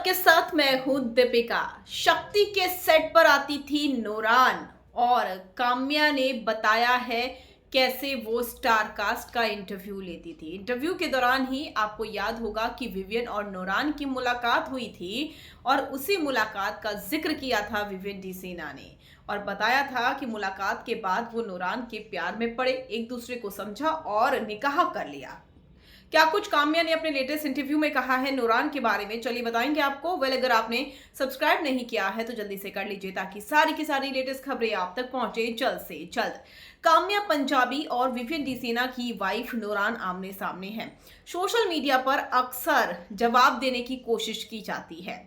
आपके साथ मैं हूं दीपिका। शक्ति के सेट पर आती थी नूरान और काम्या ने बताया है कैसे वो स्टार कास्ट का इंटरव्यू लेती थी। इंटरव्यू के दौरान ही आपको याद होगा कि विवियन और नूरान की मुलाकात हुई थी और उसी मुलाकात का जिक्र किया था विवियन डी सिन्हा ने और बताया था कि मुलाकात के बाद वो नूरान के प्यार में पड़े, एक दूसरे को समझा और निकाह कर लिया। क्या कुछ काम्या ने अपने लेटेस्ट इंटरव्यू में कहा है नूरान के बारे में, चलिए बताएंगे आपको। अगर आपने सब्सक्राइब नहीं किया है तो जल्दी से कर लीजिए ताकि सारी की सारी लेटेस्ट खबरें आप तक पहुंचे जल्द से जल्द। काम्या पंजाबी और विवियन डी सिन्हा की वाइफ नूरान आमने सामने हैं। सोशल मीडिया पर अक्सर जवाब देने की कोशिश की जाती है।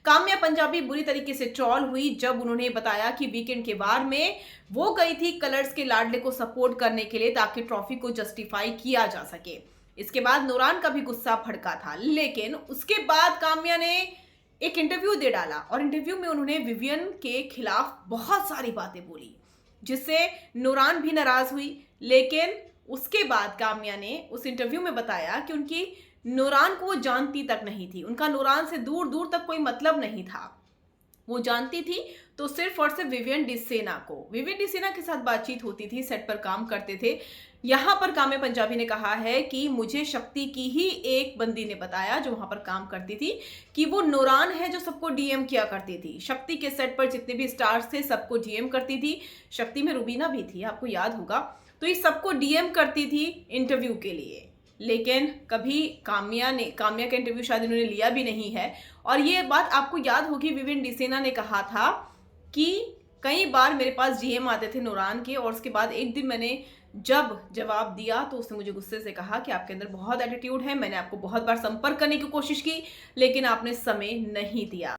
काम्या पंजाबी बुरी तरीके से ट्रोल हुई जब उन्होंने बताया कि वीकेंड के बार में वो गई थी कलर्स के लाडले को सपोर्ट करने के लिए ताकि ट्रॉफी को जस्टिफाई किया जा सके। इसके बाद नूरान का भी गुस्सा भड़का था, लेकिन उसके बाद काम्या ने एक इंटरव्यू दे डाला और इंटरव्यू में उन्होंने विवियन के खिलाफ बहुत सारी बातें बोली जिससे नूरान भी नाराज हुई। लेकिन उसके बाद काम्या ने उस इंटरव्यू में बताया कि उनकी नूरान को वो जानती तक नहीं थी, उनका नूरान से दूर दूर तक कोई मतलब नहीं था। वो जानती थी तो सिर्फ और सिर्फ विवियन डी सिन्हा को। विवियन डी सिन्हा के साथ बातचीत होती थी, सेट पर काम करते थे। यहाँ पर काम्या पंजाबी ने कहा है कि मुझे शक्ति की ही एक बंदी ने बताया जो वहां पर काम करती थी कि वो नूरान है जो सबको डीएम किया करती थी। शक्ति के सेट पर जितने भी स्टार्स थे सबको डीएम करती थी। शक्ति में रुबीना भी थी, आपको याद होगा। तो ये सबको डीएम करती थी इंटरव्यू के लिए, लेकिन कभी काम्या का इंटरव्यू शायद इन्होंने लिया भी नहीं है। और ये बात आपको याद होगी, विवियन डी सिन्हा ने कहा था कि कई बार मेरे पास डीएम आते थे नूरान के और उसके बाद एक दिन मैंने जब जवाब दिया तो उसने मुझे गुस्से से कहा कि आपके अंदर बहुत एटीट्यूड है, मैंने आपको बहुत बार संपर्क करने की कोशिश की लेकिन आपने समय नहीं दिया।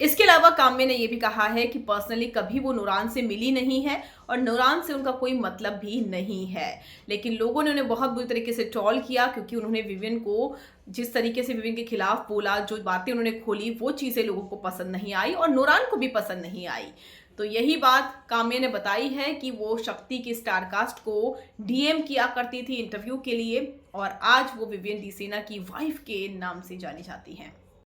इसके अलावा काम्या ने यह भी कहा है कि पर्सनली कभी वो नूरान से मिली नहीं है और नूरान से उनका कोई मतलब भी नहीं है, लेकिन लोगों ने उन्हें बहुत बुरी तरीके से ट्रोल किया क्योंकि उन्होंने विवियन को जिस तरीके से विवियन के खिलाफ बोला, जो बातें उन्होंने खोली वो चीज़ें लोगों को पसंद नहीं आई और नूरान को भी पसंद नहीं आई। तो यही बात काम्या ने बताई है कि वो शक्ति की स्टार कास्ट को डीएम किया करती थी इंटरव्यू के लिए और आज वो विवियन डी सिन्हा की वाइफ के नाम से जानी जाती हैं।